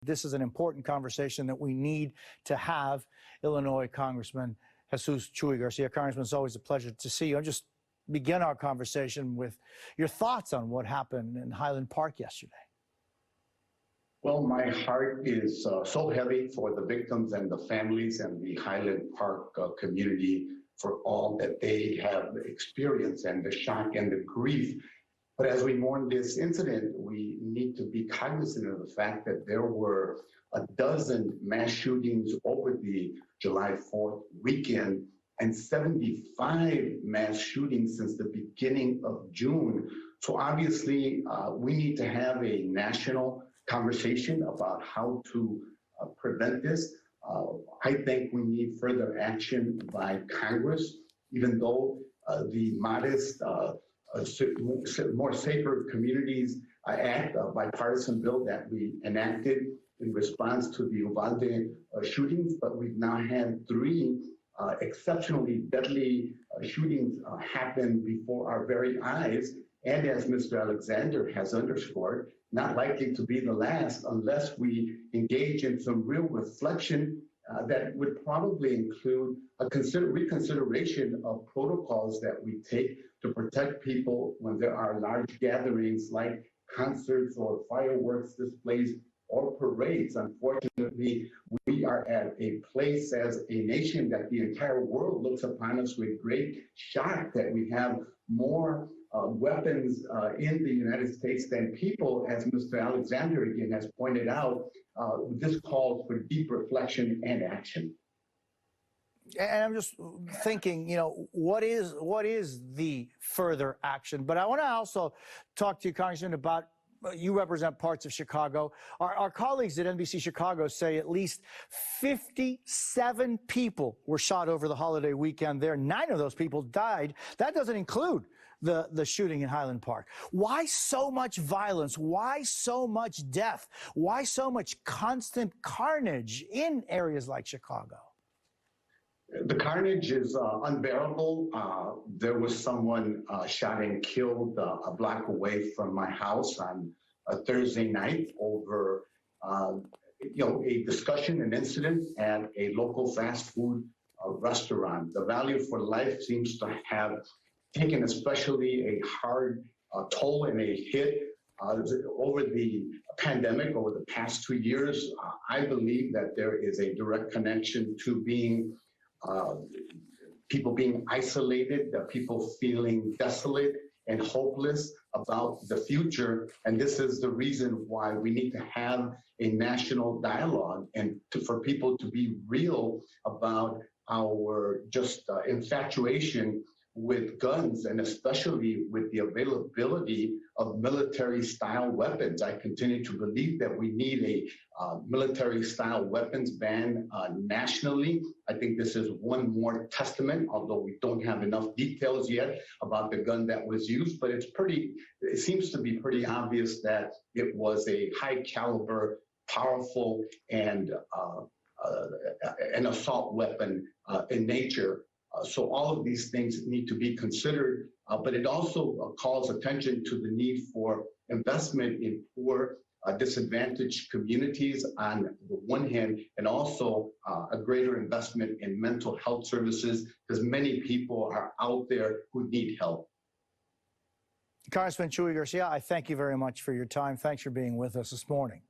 This is an important conversation that we need to have. Illinois Congressman Jesús Chuy García. Congressman, it's always a pleasure to see you. I'll just begin our conversation with your thoughts on what happened in Highland Park yesterday. Well, my heart is so heavy for the victims and the families and the Highland Park community for all that they have experienced and the shock and the grief. But as we mourn this incident, we need to be cognizant of the fact that there were a dozen mass shootings over the July 4th weekend and 75 mass shootings since the beginning of June. So obviously, we need to have a national conversation about how to prevent this. I think we need further action by Congress, even though the modest More Safer Communities Act, a bipartisan bill that we enacted in response to the Uvalde shootings, but we've now had three exceptionally deadly shootings happen before our very eyes. And as Mr. Alexander has underscored, not likely to be the last unless we engage in some real reflection that would probably include a reconsideration of protocols that we take to protect people when there are large gatherings like concerts or fireworks displays or parades. Unfortunately, we are at a place as a nation that the entire world looks upon us with great shock that we have more weapons in the United States than people, as Mr. Alexander again has pointed out. This calls for deep reflection and action. And I'm just thinking, you know, what is the further action? But I want to also talk to you, Congressman, about you represent parts of Chicago. Our colleagues at NBC Chicago say at least 57 people were shot over the holiday weekend there. 9 of those people died. That doesn't include the shooting in Highland Park. Why so much violence? Why so much death? Why so much constant carnage in areas like Chicago? The carnage is unbearable. There was someone shot and killed a block away from my house on a Thursday night over, a discussion, an incident at a local fast food restaurant. The value for life seems to have taken especially a hard toll and a hit over the pandemic, over the past 2 years. I believe that there is a direct connection to people being isolated, people feeling desolate and hopeless about the future. And this is the reason why we need to have a national dialogue and for people to be real about our infatuation with guns, and especially with the availability of military-style weapons. I continue to believe that we need a military-style weapons ban nationally. I think this is one more testament, although we don't have enough details yet about the gun that was used, but it seems to be pretty obvious that it was a high-caliber, powerful, and an assault weapon in nature. So all of these things need to be considered, but it also calls attention to the need for investment in poor, disadvantaged communities on the one hand, and also a greater investment in mental health services, because many people are out there who need help. Congressman Chuy García, I thank you very much for your time. Thanks for being with us this morning.